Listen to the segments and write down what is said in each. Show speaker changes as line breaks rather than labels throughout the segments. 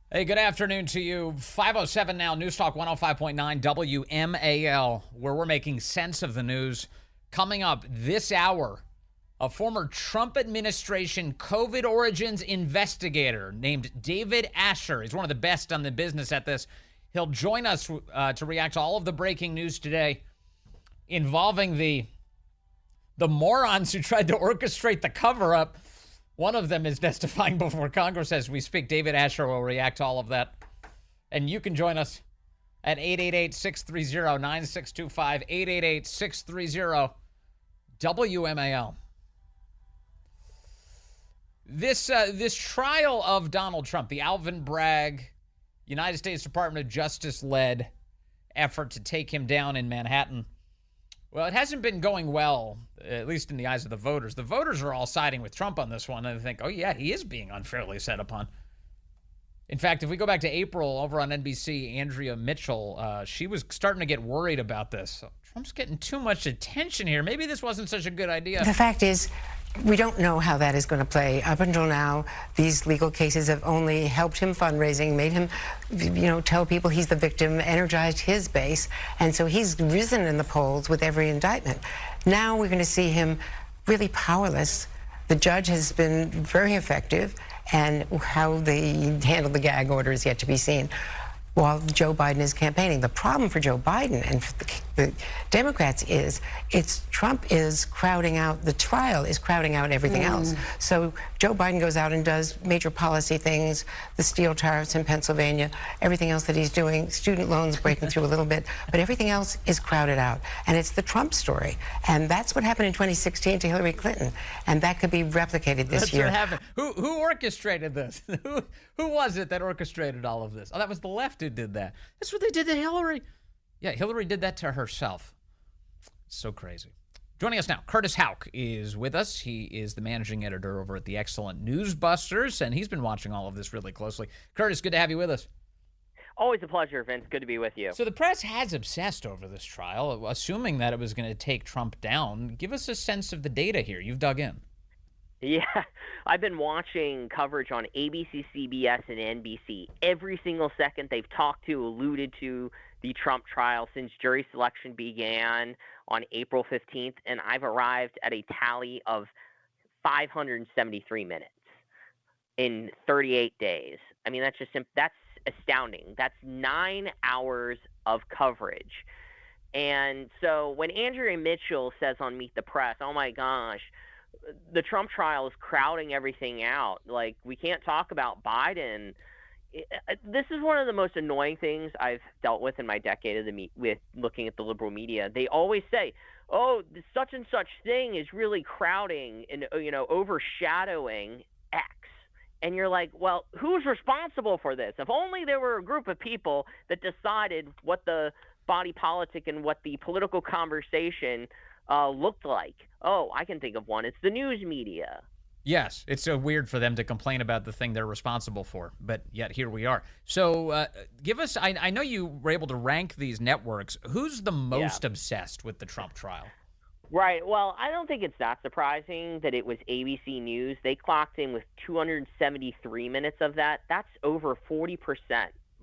Hey, good afternoon to you. 5:07 now, News Talk 105.9 WMAL, where we're making sense of the news. Coming up this hour, a former Trump administration COVID origins investigator named David Asher. He's one of the best on the business at this. He'll join us to react to all of the breaking news today involving the morons who tried to orchestrate the cover-up. One of them is testifying before Congress as we speak. David Asher will react to all of that. And you can join us at 888-630-9625, 888-630-WMAL. This trial of Donald Trump, the Alvin Bragg, United States Department of Justice-led effort to take him down in Manhattan, well, it hasn't been going well, at least in the eyes of the voters. The voters are all siding with Trump on this one, and they think, oh, yeah, he is being unfairly set upon. In fact, if we go back to April over on NBC, Andrea Mitchell, she was starting to get worried about this. So Trump's getting too much attention here. Maybe this wasn't such a good idea.
The fact is, we don't know how that is going to play. Up until now, these legal cases have only helped him fundraising, made him, tell people he's the victim, energized his base, and so he's risen in the polls with every indictment. Now we're going to see him really powerless. The judge has been very effective, and how they handle the gag order is yet to be seen while Joe Biden is campaigning. The problem for Joe Biden and for the Democrats is Trump is crowding out, the trial is crowding out everything else. So Joe Biden goes out and does major policy things, the steel tariffs in Pennsylvania, everything else that he's doing, student loans breaking through a little bit, but everything else is crowded out. And it's the Trump story. And that's what happened in 2016 to Hillary Clinton. And that could be replicated this year.
That's what happened. Who orchestrated this? Who was it that orchestrated all of this? Oh, that was the left who did that. That's what they did to Hillary. Yeah, Hillary did that to herself. So crazy. Joining us now, Curtis Houck is with us. He is the managing editor over at the excellent NewsBusters, and he's been watching all of this really closely. Curtis, good to have you with us.
Always a pleasure, Vince. Good to be with you.
So the press has obsessed over this trial, assuming that it was going to take Trump down. Give us a sense of the data here. You've dug in.
Yeah, I've been watching coverage on ABC, CBS, and NBC. Every single second they've talked to, alluded to the Trump trial since jury selection began on April 15th, and I've arrived at a tally of 573 minutes in 38 days. I mean, that's astounding. That's 9 hours of coverage. And so when Andrea Mitchell says on Meet the Press, oh my gosh, the Trump trial is crowding everything out. Like, we can't talk about Biden. This is one of the most annoying things I've dealt with in my decade with looking at the liberal media. They always say, oh, such and such thing is really crowding and, overshadowing X. And you're like, well, who's responsible for this? If only there were a group of people that decided what the body politic and what the political conversation looked like. Oh, I can think of one. It's the news media.
Yes, it's so weird for them to complain about the thing they're responsible for, but yet here we are. So give us, I know you were able to rank these networks. Who's the most obsessed with the Trump trial?
Right. Well, I don't think it's that surprising that it was ABC News. They clocked in with 273 minutes of that. That's over 40%,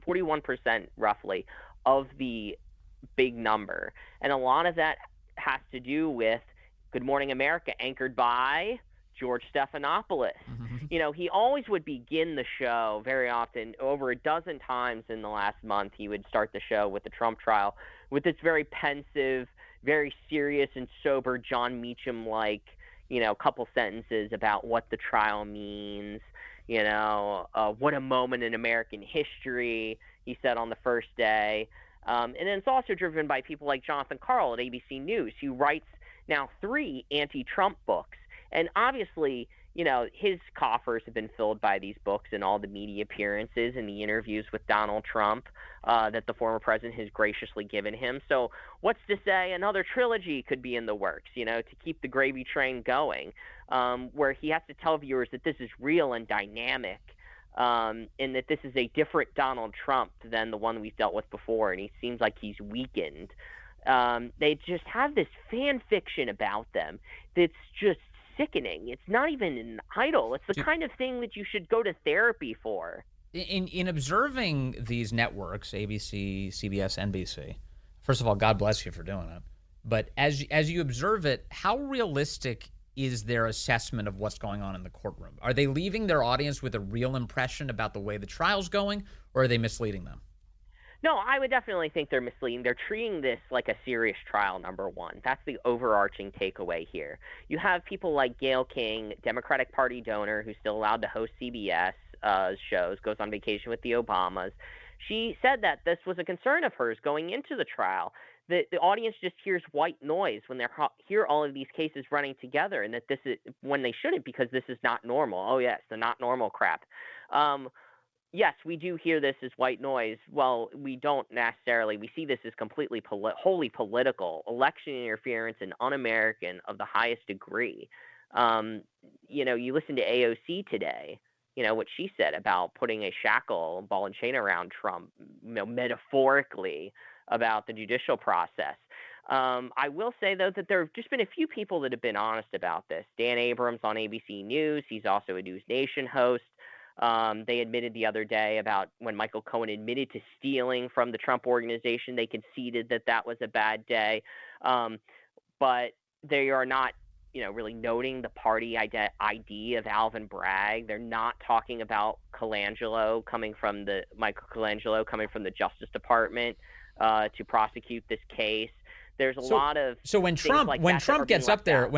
41% roughly of the big number. And a lot of that has to do with Good Morning America, anchored by George Stephanopoulos. He always would begin the show very often, over a dozen times in the last month. He would start the show with the Trump trial with this very pensive, very serious and sober John Meacham-like, couple sentences about what the trial means, what a moment in American history, he said on the first day. And then it's also driven by people like Jonathan Karl at ABC News, who writes now 3 anti-Trump books. And obviously, his coffers have been filled by these books and all the media appearances and the interviews with Donald Trump that the former president has graciously given him. So what's to say another trilogy could be in the works, to keep the gravy train going, where he has to tell viewers that this is real and dynamic, and that this is a different Donald Trump than the one we've dealt with before, and he seems like he's weakened. They just have this fan fiction about them that's just sickening. It's not even an idol. It's the kind of thing that you should go to therapy for.
In observing these networks, ABC, CBS, NBC, first of all, God bless you for doing it. But as you observe it, how realistic is their assessment of what's going on in the courtroom? Are they leaving their audience with a real impression about the way the trial's going, or are they misleading them?
No, I would definitely think they're misleading. They're treating this like a serious trial, number one. That's the overarching takeaway here. You have people like Gayle King, Democratic Party donor, who's still allowed to host CBS shows, goes on vacation with the Obamas. She said that this was a concern of hers going into the trial. The audience just hears white noise when they hear all of these cases running together, and that this is when they shouldn't, because this is not normal. Oh, yes, the not normal crap. Yes, we do hear this as white noise. Well, we don't necessarily. We see this as completely wholly political, election interference, and un-American of the highest degree. You listen to AOC today, what she said about putting a shackle, ball and chain around Trump, metaphorically, about the judicial process. I will say, though, that there have just been a few people that have been honest about this. Dan Abrams on ABC News. He's also a News Nation host. They admitted the other day about when Michael Cohen admitted to stealing from the Trump organization, they conceded that that was a bad day. But they are not, really noting the party ID of Alvin Bragg. They're not talking about Michael Colangelo coming from the Justice Department to prosecute this case. There's a lot of
when Trump gets up there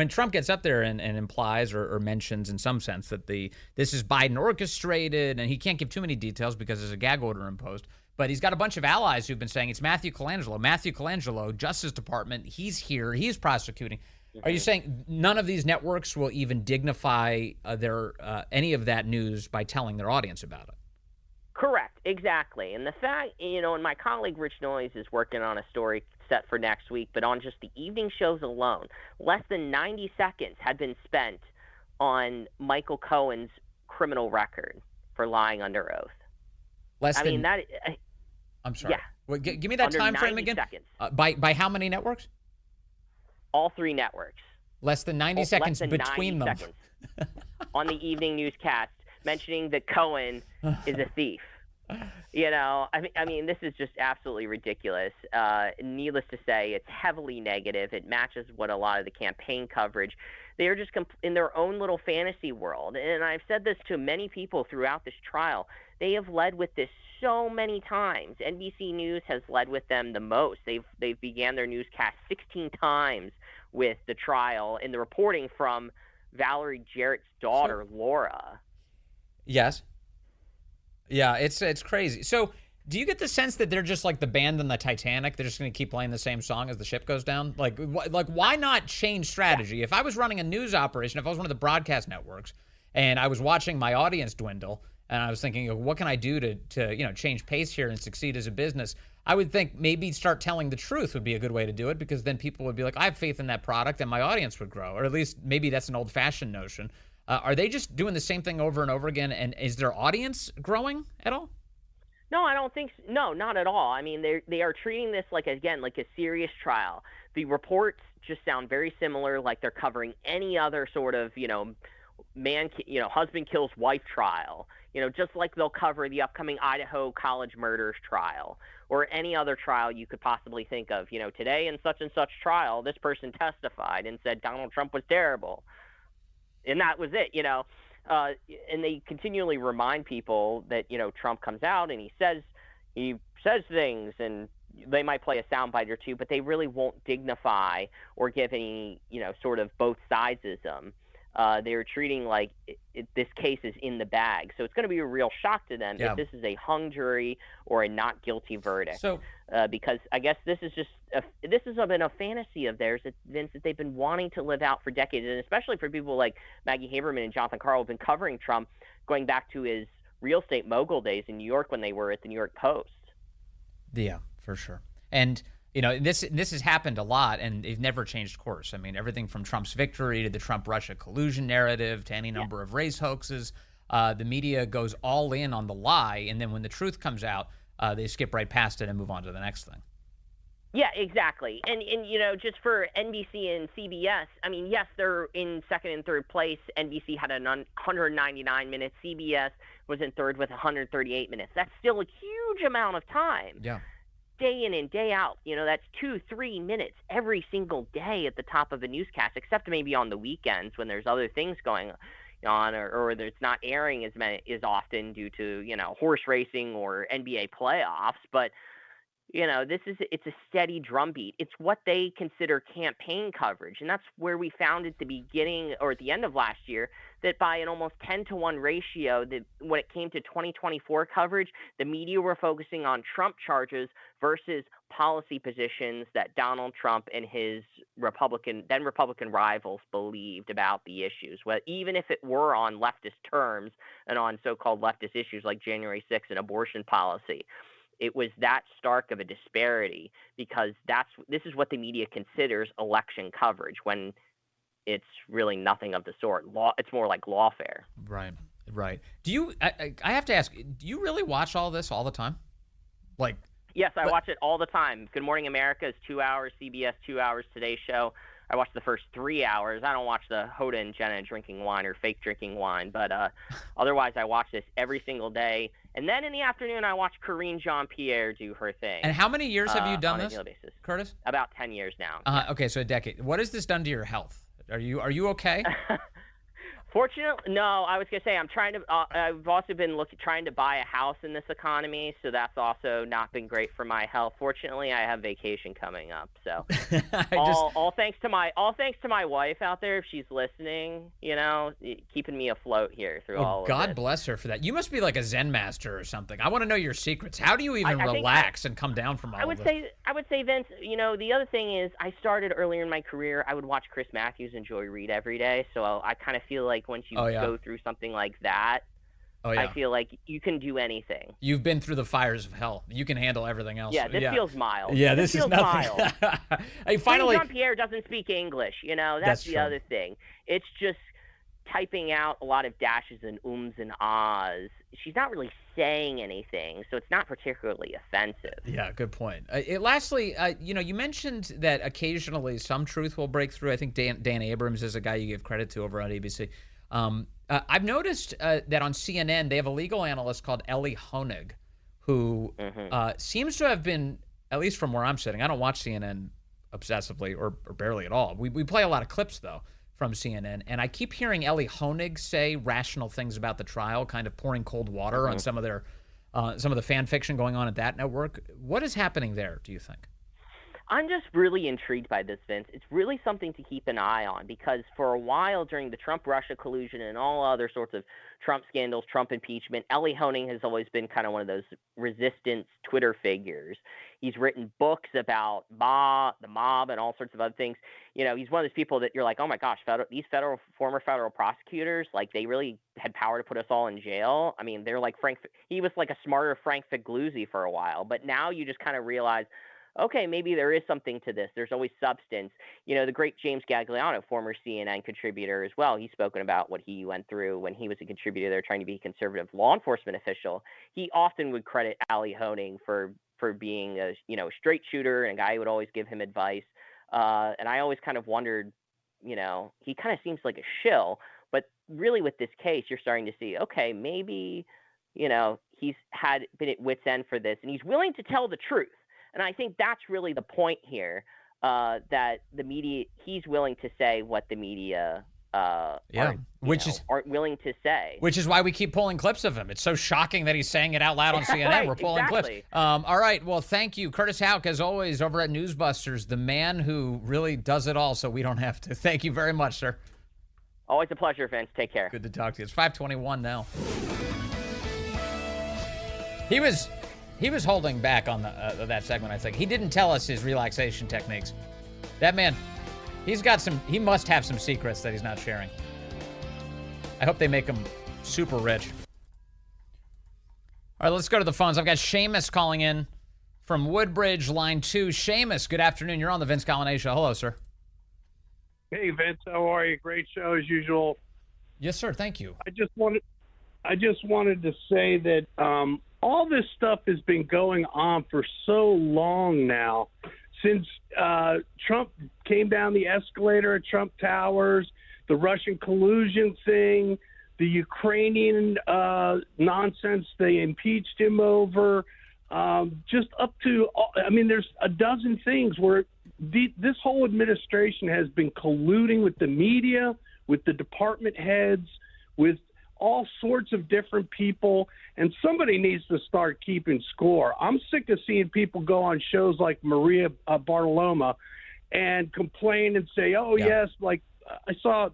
and implies or mentions in some sense that this is Biden orchestrated, and he can't give too many details because there's a gag order imposed, but he's got a bunch of allies who've been saying it's Matthew Colangelo, Justice Department, he's here, he's prosecuting. Are you saying none of these networks will even dignify any of that news by telling their audience about it?
Correct, exactly. And the fact, and my colleague Rich Noyes is working on a story set for next week, but on just the evening shows alone, less than 90 seconds had been spent on Michael Cohen's criminal record for lying under oath.
I'm sorry.
Yeah.
Well, give me that time frame again.
Seconds.
By how many networks?
All three networks.
Less than 90 seconds between them.
Seconds on the evening newscast, mentioning that Cohen is a thief. This is just absolutely ridiculous. Needless to say, it's heavily negative. It matches what a lot of the campaign coverage. They are just in their own little fantasy world. And I've said this to many people throughout this trial. They have led with this so many times. NBC News has led with them the most. They've began their newscast 16 times with the trial in the reporting from Valerie Jarrett's daughter, Laura.
Yes. Yeah, it's crazy. So do you get the sense that they're just like the band in the Titanic? They're just going to keep playing the same song as the ship goes down? Like why not change strategy? If I was running a news operation, if I was one of the broadcast networks, and I was watching my audience dwindle, and I was thinking, what can I do to change pace here and succeed as a business? I would think maybe start telling the truth would be a good way to do it, because then people would be like, I have faith in that product, and my audience would grow. Or at least maybe that's an old-fashioned notion. Are they just doing the same thing over and over again, and is their audience growing at all?
No, I don't think so. No, not at all. I mean, they are treating this like a serious trial. The reports just sound very similar, like they're covering any other sort of, husband kills wife trial. Just like they'll cover the upcoming Idaho college murders trial or any other trial you could possibly think of. Today in such and such trial, this person testified and said Donald Trump was terrible. And that was it, and they continually remind people that, Trump comes out and he says things, and they might play a soundbite or two, but they really won't dignify or give any, sort of both sidesism. They're treating like this case is in the bag. So it's going to be a real shock to them if this is a hung jury or a not guilty verdict. So, because I guess this has been a fantasy of theirs, Vince, that they've been wanting to live out for decades, and especially for people like Maggie Haberman and Jonathan Karl who've been covering Trump going back to his real estate mogul days in New York when they were at the New York Post.
Yeah, for sure. And this has happened a lot, and they've never changed course. I mean, everything from Trump's victory to the Trump-Russia collusion narrative to any number of race hoaxes, the media goes all in on the lie, and then when the truth comes out, they skip right past it and move on to the next thing.
Yeah, exactly. And just for NBC and CBS, I mean, yes, they're in second and third place. NBC had a 199 minutes. CBS was in third with 138 minutes. That's still a huge amount of time.
Yeah.
Day in and day out, that's 2-3 minutes every single day at the top of a newscast, except maybe on the weekends when there's other things going on, or it's not airing as often due to horse racing or NBA playoffs. But it's a steady drumbeat. It's what they consider campaign coverage, and that's where we found at the beginning or at the end of last year that by an almost 10-to-1 ratio, that when it came to 2024 coverage, the media were focusing on Trump charges versus policy positions that Donald Trump and his Republican rivals believed about the issues. Well, even if it were on leftist terms and on so-called leftist issues like January 6th and abortion policy. It was that stark of a disparity because this is what the media considers election coverage when it's really nothing of the sort. It's more like lawfare.
Right. Do you? I have to ask. Do you really watch all this all the time?
Yes, I watch it all the time. Good Morning America is 2 hours. CBS 2 hours. Today Show. I watch the first 3 hours. I don't watch the Hoda and Jenna drinking wine or fake drinking wine, but otherwise I watch this every single day. And then in the afternoon, I watch Karine Jean-Pierre do her thing.
And how many years have you done this,
basis.
Curtis?
About 10 years now.
Okay, so a decade. What has this done to your health? Are you okay?
Fortunately, no. I was gonna say I'm trying to. I've also been trying to buy a house in this economy, so that's also not been great for my health. Fortunately, I have vacation coming up, so all thanks to my wife out there if she's listening. Keeping me afloat here through all of
God
this.
Bless her for that. You must be like a Zen master or something. I want to know your secrets. How do you even relax and come down from all of this?
I would say, Vince. The other thing is, I started earlier in my career. I would watch Chris Matthews and Joy Reid every day, so I kind of feel like once you go through something like that, I feel like you can do anything.
You've been through the fires of hell. You can handle everything else.
Yeah, this feels mild.
Yeah, this is nothing. Hey, finally,
Jean-Pierre doesn't speak English. That's the other thing. It's just typing out a lot of dashes and ums and ahs. She's not really saying anything, so it's not particularly offensive.
Yeah, good point. Lastly, you mentioned that occasionally some truth will break through. I think Dan Abrams is a guy you give credit to over on ABC. I've noticed that on CNN they have a legal analyst called Ellie Honig, who seems to have been, at least from where I'm sitting, I don't watch CNN obsessively or barely at all. We play a lot of clips, though, from CNN, and I keep hearing Ellie Honig say rational things about the trial, kind of pouring cold water on some of the fan fiction going on at that network. What is happening there, do you think?
I'm just really intrigued by this, Vince. It's really something to keep an eye on because for a while during the Trump-Russia collusion and all other sorts of Trump scandals, Trump impeachment, Ellie Honig has always been kind of one of those resistance Twitter figures. He's written books about the mob and all sorts of other things. He's one of those people that you're like, oh my gosh, these former federal prosecutors, like they really had power to put us all in jail. I mean, they're like he was like a smarter Frank Figliuzzi for a while, but now you just kind of realize, okay, maybe there is something to this. There's always substance. The great James Gagliano, former CNN contributor as well, he's spoken about what he went through when he was a contributor there trying to be a conservative law enforcement official. He often would credit Ellie Honig for being a straight shooter and a guy who would always give him advice. And I always kind of wondered, he kind of seems like a shill. But really with this case, you're starting to see, okay, maybe, he's been at wit's end for this and he's willing to tell the truth. And I think that's really the point here, that the media, he's willing to say what the media aren't willing to say.
Which is why we keep pulling clips of him. It's so shocking that he's saying it out loud on CNN.
Right,
we're pulling
exactly.
clips. All right. Well, thank you. Curtis Houck, as always, over at NewsBusters, the man who really does it all so we don't have to. Thank you very much, sir.
Always a pleasure, Vince. Take care.
Good to talk to you. It's 5:21 now. He was holding back on that segment, I think. He didn't tell us his relaxation techniques. That man, he must have some secrets that he's not sharing. I hope they make him super rich. All right, let's go to the phones. I've got Seamus calling in from Woodbridge, line 2. Seamus, good afternoon. You're on the Vince Coglianese Show. Hello, sir.
Hey, Vince. How are you? Great show as usual.
Yes, sir. Thank you.
I just wanted to say that all this stuff has been going on for so long now, since Trump came down the escalator at Trump Towers, the Russian collusion thing, the Ukrainian nonsense they impeached him over, just up to, I mean, there's a dozen things where this whole administration has been colluding with the media, with the department heads, with all sorts of different people, and somebody needs to start keeping score. I'm sick of seeing people go on shows like Maria Bartoloma and complain and say, "Oh yes," like I saw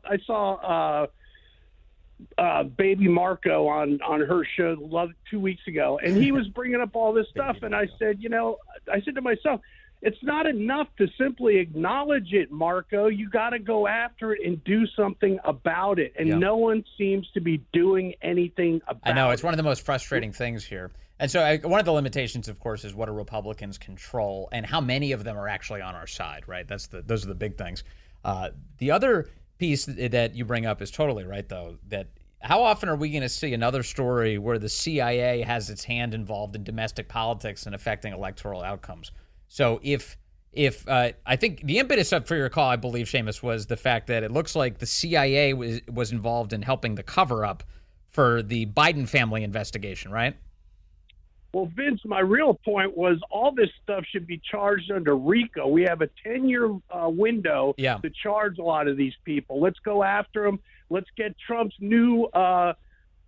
Baby Marco on her show 2 weeks ago, and he was bringing up all this stuff, and I said, I said to myself, it's not enough to simply acknowledge it, Marco. You got to go after it and do something about it. And no one seems to be doing anything about it.
I know. It's one of the most frustrating things here. And so one of the limitations, of course, is what do Republicans control and how many of them are actually on our side, right? Those are the big things. The other piece that you bring up is totally right, though, that how often are we going to see another story where the CIA has its hand involved in domestic politics and affecting electoral outcomes? So if I think the impetus for your call, I believe, Seamus, was the fact that it looks like the CIA was involved in helping the cover-up for the Biden family investigation, right?
Well, Vince, my real point was all this stuff should be charged under RICO. We have a 10-year window to charge a lot of these people. Let's go after them. Let's get Trump's new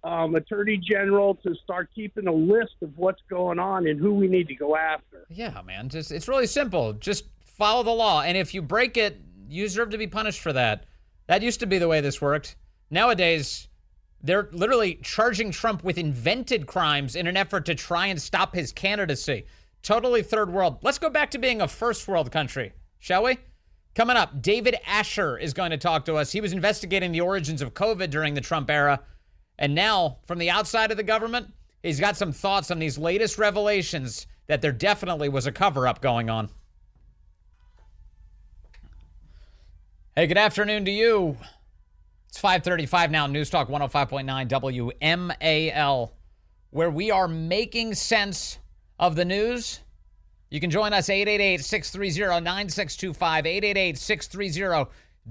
Attorney General to start keeping a list of what's going on and who we need to go after.
Yeah, man. It's really simple. Just follow the law. And if you break it, you deserve to be punished for that. That used to be the way this worked. Nowadays, they're literally charging Trump with invented crimes in an effort to try and stop his candidacy. Totally third world. Let's go back to being a first world country, shall we? Coming up, David Asher is going to talk to us. He was investigating the origins of COVID during the Trump era. And now, from the outside of the government, he's got some thoughts on these latest revelations that there definitely was a cover-up going on. Hey, good afternoon to you. It's 5:35 now, News Talk 105.9 WMAL, where we are making sense of the news. You can join us, 888-630-9625,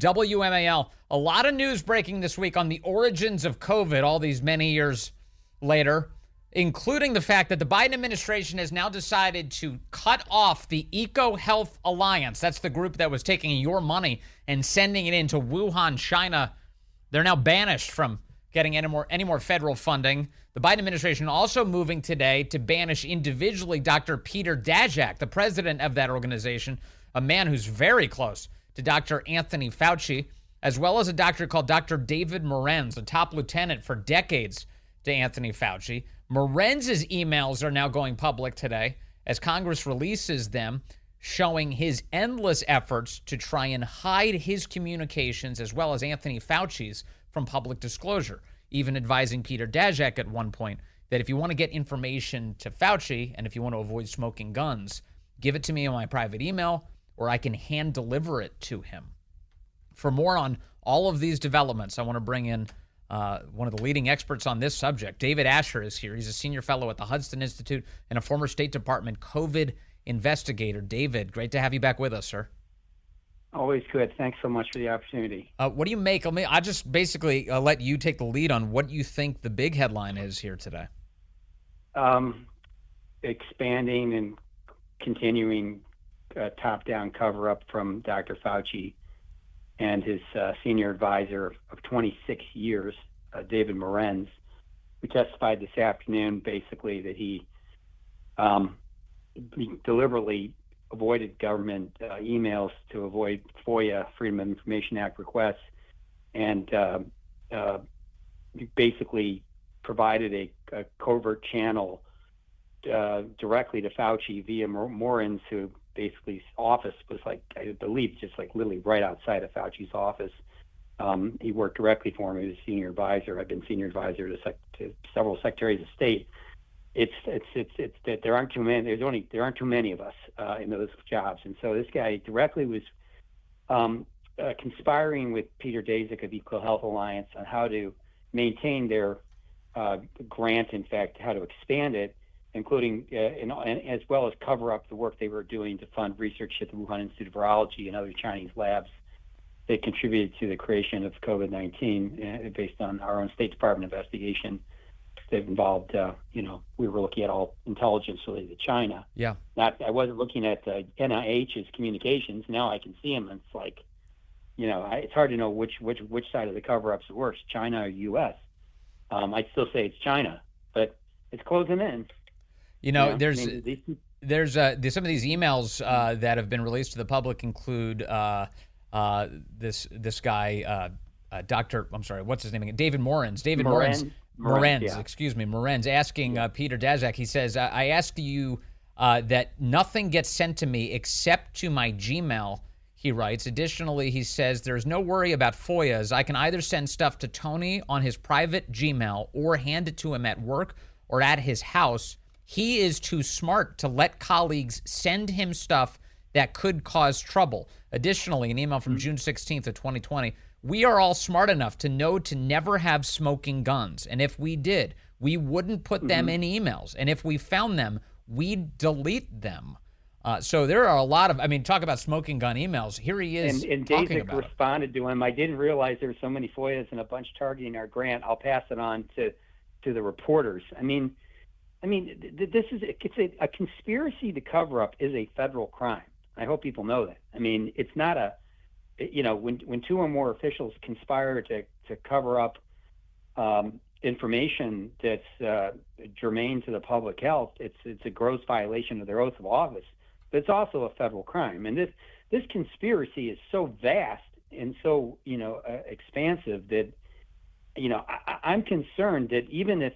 888-630-WMAL. A lot of news breaking this week on the origins of COVID all these many years later, including the fact that the Biden administration has now decided to cut off the EcoHealth Alliance. That's the group that was taking your money and sending it into Wuhan, China. They're now banished from getting any more federal funding. The Biden administration also moving today to banish individually Dr. Peter Daszak, the president of that organization, a man who's very close to Dr. Anthony Fauci, as well as a doctor called Dr. David Morens, a top lieutenant for decades to Anthony Fauci. Morens's emails are now going public today as Congress releases them, showing his endless efforts to try and hide his communications as well as Anthony Fauci's from public disclosure, even advising Peter Daszak at one point that if you want to get information to Fauci and if you want to avoid smoking guns, give it to me on my private email or I can hand deliver it to him. For more on all of these developments, I want to bring in one of the leading experts on this subject. David Asher is here. He's a senior fellow at the Hudson Institute and a former State Department COVID investigator. David, great to have you back with us, sir.
Always good. Thanks so much for the opportunity.
What do you make? I just basically let you take the lead on what you think the big headline is here today.
Expanding and continuing top-down cover-up from Dr. Fauci and his senior advisor of 26 years, David Morens, who testified this afternoon basically that he deliberately avoided government emails to avoid FOIA, Freedom of Information Act requests, and basically provided a covert channel directly to Fauci via Morens, who basically his office was like, I believe, just like literally right outside of Fauci's office. He worked directly for him. He was a senior advisor. I've been senior advisor to several secretaries of state. It's that there aren't too many. There aren't too many of us in those jobs, and so this guy directly was conspiring with Peter Daszak of EcoHealth Alliance on how to maintain their grant. In fact, how to expand it, including and as well as cover up the work they were doing to fund research at the Wuhan Institute of Virology and other Chinese labs that contributed to the creation of COVID-19 based on our own State Department investigation that involved, we were looking at all intelligence related to China.
Yeah.
I wasn't looking at NIH's communications. Now I can see them. And it's like, it's hard to know which side of the cover-up's worse, China or U.S. I'd still say it's China, but it's closing in.
There's some of these emails that have been released to the public include this guy, Dr. I'm sorry, what's his name again? David Morens. David Morens. Morens asking Peter Daszak. He says, I ask you that nothing gets sent to me except to my Gmail, he writes. Additionally, he says, there's no worry about FOIAs. I can either send stuff to Tony on his private Gmail or hand it to him at work or at his house. He is too smart to let colleagues send him stuff that could cause trouble. Additionally, an email from June 16th of 2020, we are all smart enough to know to never have smoking guns. And if we did, we wouldn't put them in emails. And if we found them, we'd delete them. So there are a lot of, talk about smoking gun emails. Here he is
and
talking
Daszak
about
responded to him. I didn't realize there were so many FOIAs and a bunch targeting our grant. I'll pass it on to the reporters. This is a conspiracy to cover up is a federal crime. I hope people know that. It's not when two or more officials conspire to cover up information that's germane to the public health, it's a gross violation of their oath of office. But it's also a federal crime. And this conspiracy is so vast and so expansive that I'm concerned that even if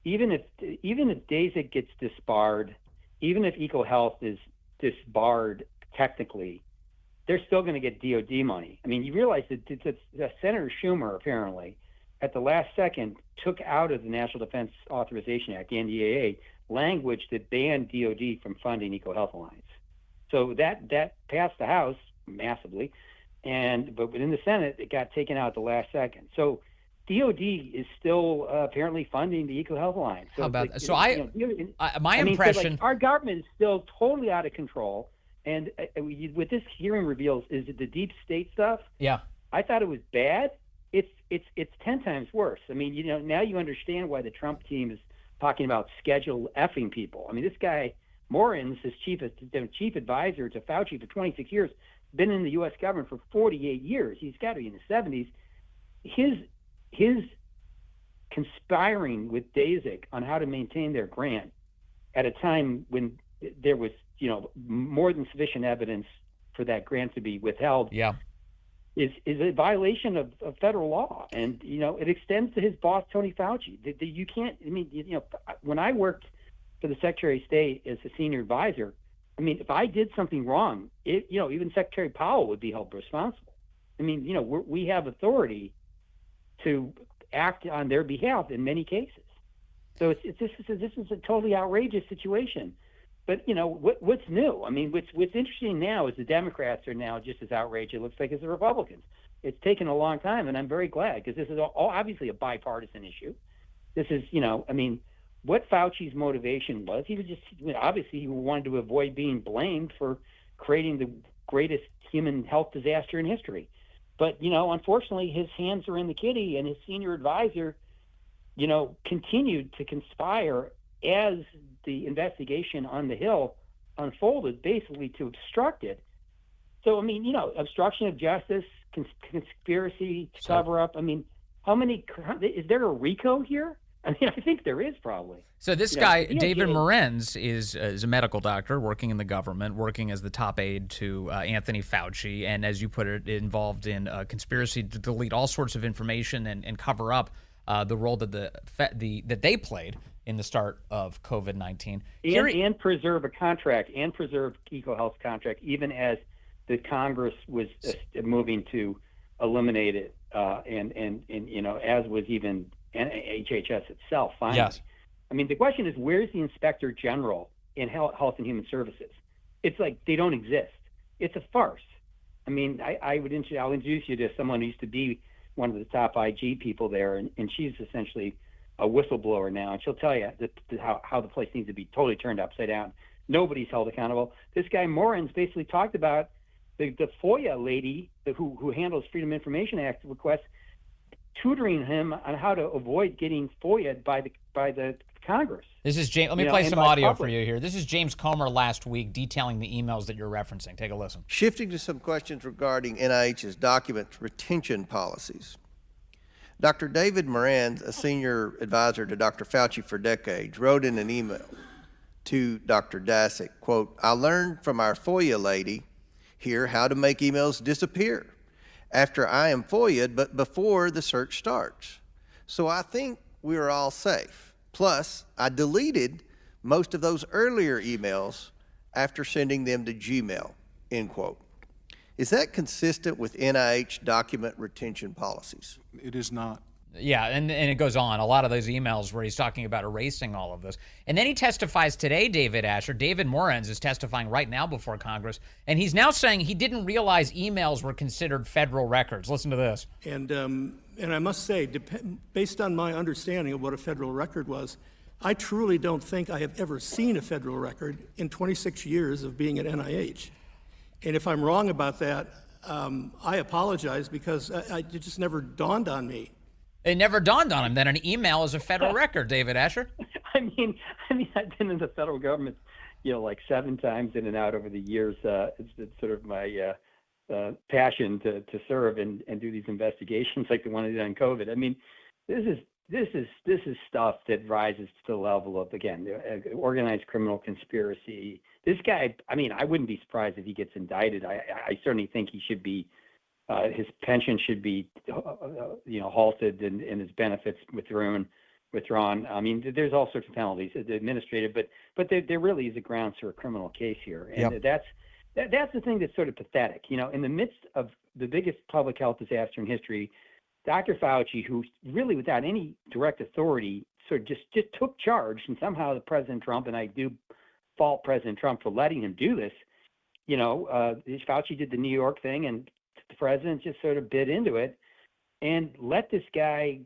Daszak gets disbarred, even if EcoHealth is disbarred technically, they're still going to get DOD money. You realize that Senator Schumer apparently at the last second took out of the National Defense Authorization Act, the NDAA, language that banned DOD from funding EcoHealth Alliance. So that passed the House massively, but in the Senate it got taken out at the last second. So DOD is still apparently funding the EcoHealth Alliance. So
how about that? My impression,
our government is still totally out of control. And what this hearing reveals is that the deep state stuff.
Yeah,
I thought it was bad. It's 10 times worse. Now you understand why the Trump team is talking about schedule effing people. This guy Morens is chief advisor to Fauci for 26 years, been in the U.S. government for 48 years. He's got to be in his 70s. His conspiring with Daszak on how to maintain their grant at a time when there was more than sufficient evidence for that grant to be withheld is a violation of federal law. And it extends to his boss, Tony Fauci. You can't, when I worked for the Secretary of State as a senior advisor, if I did something wrong, even Secretary Powell would be held responsible. We have authority to act on their behalf in many cases. So this is a totally outrageous situation. But what's new? What's interesting now is the Democrats are now just as outraged, it looks like, as the Republicans. It's taken a long time, and I'm very glad, because this is all obviously a bipartisan issue. This is, what Fauci's motivation was. He was just obviously he wanted to avoid being blamed for creating the greatest human health disaster in history. But unfortunately, his hands are in the kitty, and his senior advisor, continued to conspire as the investigation on the Hill unfolded, basically to obstruct it. So, obstruction of justice, conspiracy to cover up. How many? Is there a RICO here? I think there is probably.
So this guy, David Morens, is a medical doctor working in the government, working as the top aide to Anthony Fauci, and as you put it, involved in a conspiracy to delete all sorts of information and cover up the role that that they played in the start of COVID-19.
And preserve a contract, and preserve EcoHealth's contract, even as the Congress was moving to eliminate it, and as was even HHS itself. Finally. Yes. The question is, where's the Inspector General in Health and Human Services? It's like they don't exist. It's a farce. I'll introduce you to someone who used to be one of the top IG people there, and she's essentially a whistleblower now, and she'll tell you how the place needs to be totally turned upside down. Nobody's held accountable. This guy Morens basically talked about the FOIA lady who handles Freedom of Information Act requests, tutoring him on how to avoid getting FOIA'd by the Congress.
This is James. Let me play some audio for you here. This is James Comer last week detailing the emails that you're referencing. Take a listen.
Shifting to some questions regarding NIH's document retention policies. Dr. David Morens, a senior advisor to Dr. Fauci for decades, wrote in an email to Dr. Daszak, quote, "I learned from our FOIA lady here how to make emails disappear after I am FOIA'd, but before the search starts. So I think we're all safe. Plus, I deleted most of those earlier emails after sending them to Gmail," end quote. Is that consistent with NIH document retention policies?
It is not.
Yeah, and it goes on. A lot of those emails where he's talking about erasing all of this. And then he testifies today, David Morens is testifying right now before Congress, and he's now saying he didn't realize emails were considered federal records. Listen to this.
And I must say, based on my understanding of what a federal record was, I truly don't think I have ever seen a federal record in 26 years of being at NIH. And if I'm wrong about that, I apologize, because it just never dawned on me.
It never dawned on him that an email is a federal record, David Asher.
I mean, I've been in the federal government, like 7 times in and out over the years. It's been sort of my passion to serve and do these investigations like the one I did on COVID. I mean, this is stuff that rises to the level of, again, organized criminal conspiracy. This guy, I mean, I wouldn't be surprised if he gets indicted. I certainly think he should be. His pension should be, halted and his benefits withdrawn. I mean, there's all sorts of penalties, administrative, but there really is a grounds for a criminal case here, and that's the thing that's sort of pathetic. In the midst of the biggest public health disaster in history, Dr. Fauci, who really without any direct authority, sort of just took charge, and somehow President Trump, and I do fault President Trump for letting him do this. Fauci did the New York thing, and the president just sort of bit into it and let this guy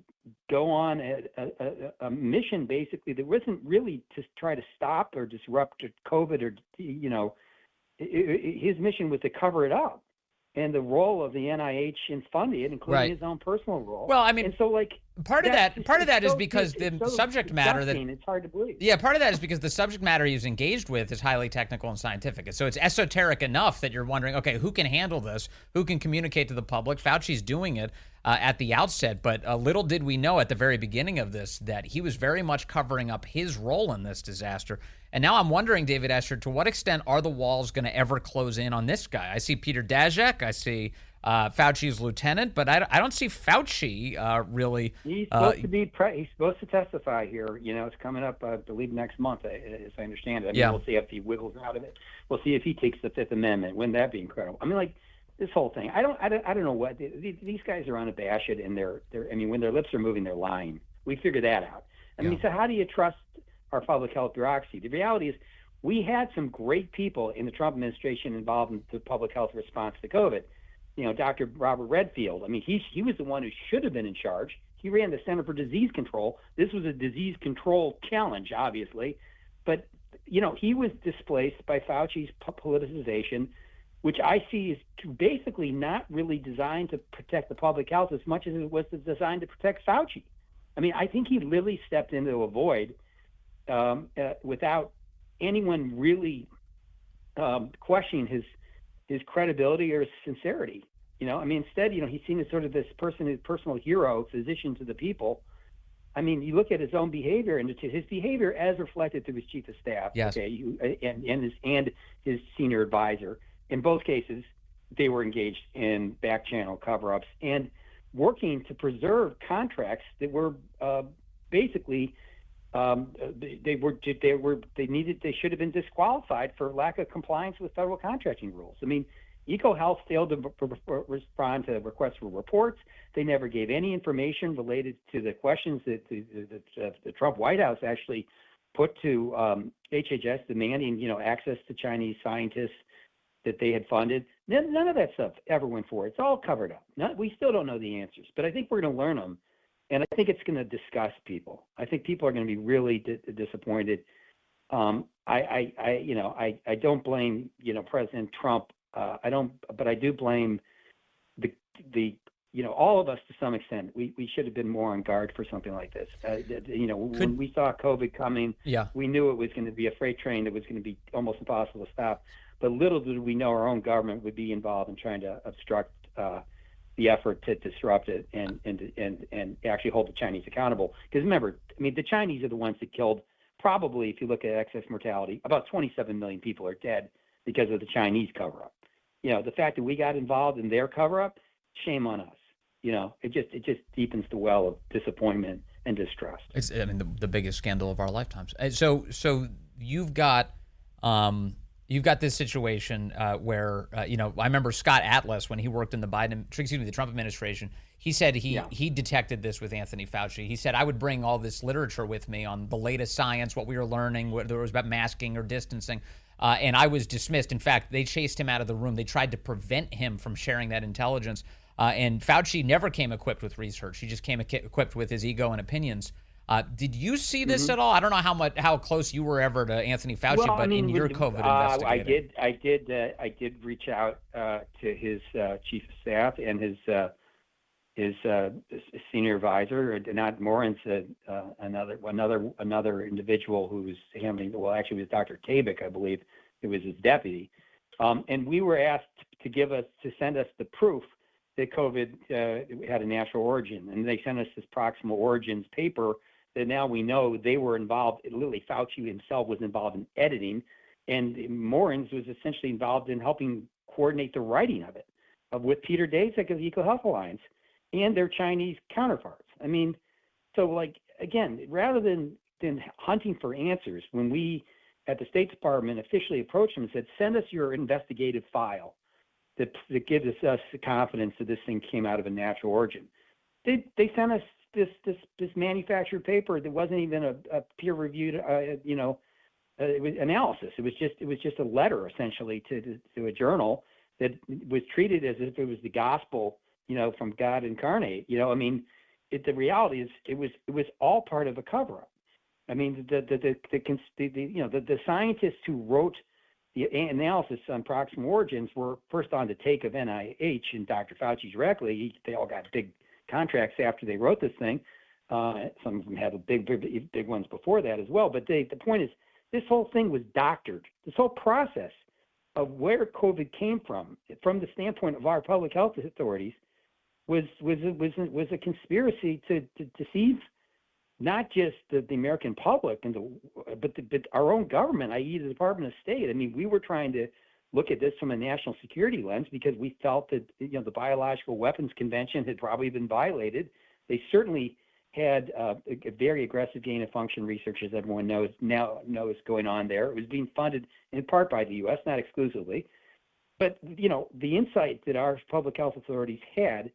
go on a mission, basically, that wasn't really to try to stop or disrupt COVID or, his mission was to cover it up. And the role of the NIH in funding it, including his own personal role.
Well, I mean,
and so
part of that is because the subject matter that
it's hard to believe.
Yeah, part of that is because the subject matter he's engaged with is highly technical and scientific. So it's esoteric enough that you're wondering, okay, who can handle this? Who can communicate to the public? Fauci's doing it at the outset, but little did we know at the very beginning of this that he was very much covering up his role in this disaster. And now I'm wondering, David Asher, to what extent are the walls going to ever close in on this guy? I see Peter Daszak, I see Fauci's lieutenant, but I don't see Fauci really.
He's supposed to be. He's supposed to testify here. It's coming up, I believe, next month, as I understand it. I mean, we'll see if he wiggles out of it. We'll see if he takes the Fifth Amendment. Wouldn't that be incredible? I mean, this whole thing. I don't know what these guys are unabashed, and they're. I mean, when their lips are moving, they're lying. We figured that out. I mean, so how do you trust our public health bureaucracy? The reality is, we had some great people in the Trump administration involved in the public health response to COVID. Dr. Robert Redfield. I mean, he was the one who should have been in charge. He ran the Center for Disease Control. This was a disease control challenge, obviously, but he was displaced by Fauci's politicization, which I see is basically not really designed to protect the public health as much as it was designed to protect Fauci. I mean, I think he literally stepped into a void without anyone really questioning his credibility or his sincerity. I mean, instead, he's seen as sort of this his personal hero, physician to the people. I mean, you look at his own behavior and his behavior as reflected through his chief of staff, and his senior advisor. In both cases, they were engaged in back channel cover-ups and working to preserve contracts that were basically they should have been disqualified for lack of compliance with federal contracting rules. I mean, EcoHealth failed to respond to requests for reports. They never gave any information related to the questions that the Trump White House actually put to HHS, demanding access to Chinese scientists that they had funded. None of that stuff ever went forward. It's all covered up. We still don't know the answers, but I think we're going to learn them. And I think it's going to disgust people. I think people are going to be really disappointed. I don't blame President Trump But I do blame the all of us to some extent. We should have been more on guard for something like this. When we saw COVID coming, we knew it was going to be a freight train that was going to be almost impossible to stop. But little did we know our own government would be involved in trying to obstruct the effort to disrupt it and actually hold the Chinese accountable. Because remember, the Chinese are the ones that killed, probably, if you look at excess mortality, about 27 million people are dead because of the Chinese cover-up. The fact that we got involved in their cover-up, shame on us. It just deepens the well of disappointment and distrust.
It's the biggest scandal of our lifetimes. So you've got this situation where I remember Scott Atlas, when he worked in the Trump administration, he said he detected this with Anthony Fauci. He said, I would bring all this literature with me on the latest science, what we were learning, whether it was about masking or distancing, and I was dismissed. In fact, they chased him out of the room. They tried to prevent him from sharing that intelligence. And Fauci never came equipped with research. He just came equipped with his ego and opinions. Did you see this at all? I don't know how close you were ever to Anthony Fauci, but in your COVID investigation.
I did reach out to his chief of staff and his senior advisor, not Morens, another individual who was handling. Well, actually, it was Dr. Tabak, I believe. It was his deputy, and we were asked to send us the proof that COVID had a natural origin, and they sent us this proximal origins paper that now we know they were involved. Literally, Fauci himself was involved in editing, and Morens was essentially involved in helping coordinate the writing of it, with Peter Daszak of the EcoHealth Alliance and their Chinese counterparts. Again, rather than hunting for answers, when we at the State Department officially approached them and said, send us your investigative file that gives us the confidence that this thing came out of a natural origin. They sent us this manufactured paper that wasn't even a peer-reviewed it was analysis. It was just a letter essentially to a journal that was treated as if it was the gospel, from God incarnate. The reality is it was all part of a cover-up. The scientists who wrote the analysis on proximal origins were first on the take of NIH and Dr. Fauci directly. They all got big contracts after they wrote this thing. Some of them had big ones before that as well. But the point is, this whole thing was doctored. This whole process of where COVID came from the standpoint of our public health authorities, was a conspiracy to deceive not just the American public but our own government, i.e. the Department of State. We were trying to look at this from a national security lens because we felt that the Biological Weapons Convention had probably been violated. They certainly had a very aggressive gain of function research, as everyone knows going on there. It was being funded in part by the U.S., not exclusively. But the insight that our public health authorities had,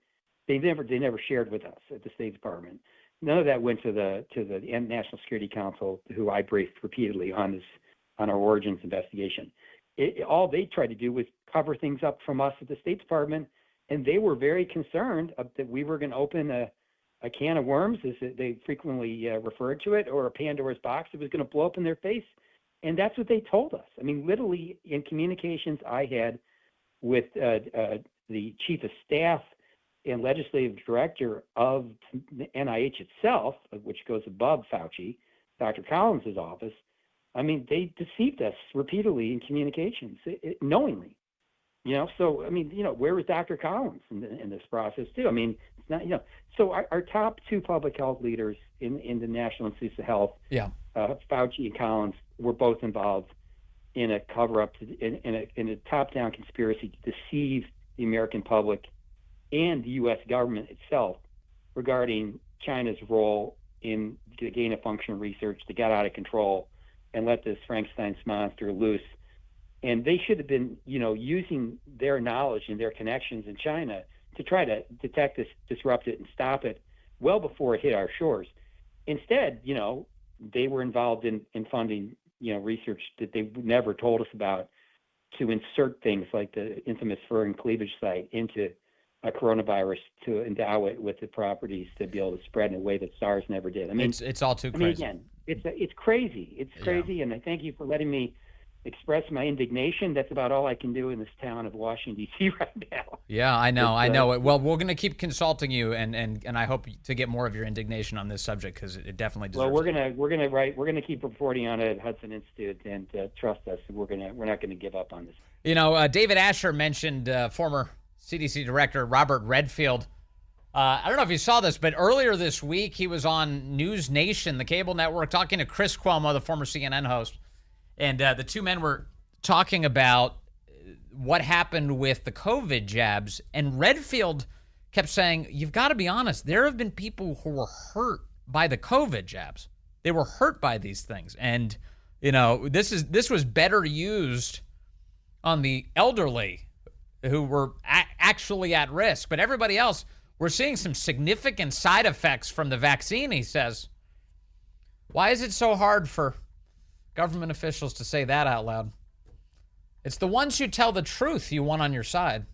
they never shared with us at the State Department. None of that went to the National Security Council, who I briefed repeatedly on our origins investigation. All they tried to do was cover things up from us at the State Department, and they were very concerned that we were going to open a can of worms, as they frequently referred to it, or a Pandora's box that was going to blow up in their face. And that's what they told us. Literally in communications I had with the chief of staff and legislative director of the NIH itself, which goes above Fauci, Dr. Collins' office, they deceived us repeatedly in communications, knowingly. So where was Dr. Collins in this process too? It's not, So our top two public health leaders in the National Institutes of Health, Fauci and Collins, were both involved in a cover-up, in a top-down conspiracy to deceive the American public and the U.S. government itself regarding China's role in the gain-of-function research that got out of control and let this Frankenstein's monster loose. And they should have been, using their knowledge and their connections in China to try to detect this, disrupt it, and stop it well before it hit our shores. Instead, they were involved in funding, research that they never told us about, to insert things like the infamous furring cleavage site into a coronavirus to endow it with the properties to be able to spread in a way that SARS never did.
It's all too crazy.
Again, it's crazy. It's crazy, and I thank you for letting me express my indignation. That's about all I can do in this town of Washington, D.C. right now.
Yeah, I know. Well, we're going to keep consulting you, and I hope to get more of your indignation on this subject, because it definitely deserves
Well,
it.
we're gonna keep reporting on it at Hudson Institute, and trust us, we're not gonna give up on this.
You know, David Asher mentioned former CDC Director Robert Redfield. I don't know if you saw this, but earlier this week he was on News Nation, the cable network, talking to Chris Cuomo, the former CNN host. And the two men were talking about what happened with the COVID jabs. And Redfield kept saying, you've got to be honest, there have been people who were hurt by the COVID jabs. They were hurt by these things. And, you know, this was better used on the elderly who were actually at risk. But everybody else, we're seeing some significant side effects from the vaccine, he says. Why is it so hard for government officials to say that out loud? It's the ones who tell the truth you want on your side,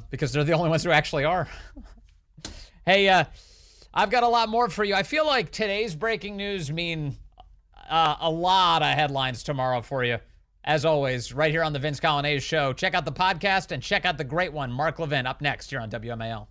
because they're the only ones who actually are. Hey, I've got a lot more for you. I feel like today's breaking news mean a lot of headlines tomorrow for you. As always, right here on the Vince Coglianese Show. Check out the podcast and check out the great one, Mark Levin, up next here on WMAL.